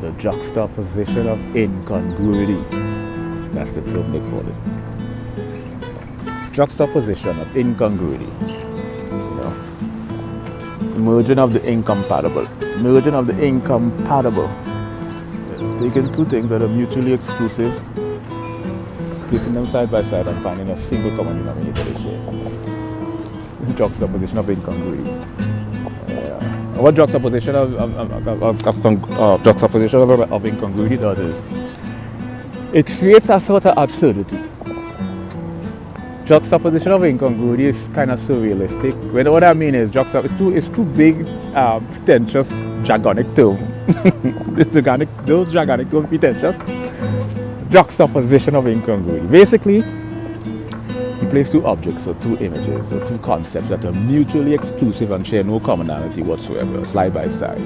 the juxtaposition of incongruity. That's the term they call it. Juxtaposition of incongruity. You know? Merging of the incompatible. Merging of the incompatible. Taking two things that are mutually exclusive, placing them side by side and finding a single common denominator they share. Juxtaposition of incongruity. What juxtaposition of incongruity does is it creates a sort of absurdity. Juxtaposition of incongruity is kind of surrealistic. What I mean is it's too big, pretentious, jargonic term. Those jargonic terms pretentious. Juxtaposition of incongruity. Basically, you place two objects or two images or two concepts that are mutually exclusive and share no commonality whatsoever, side by side.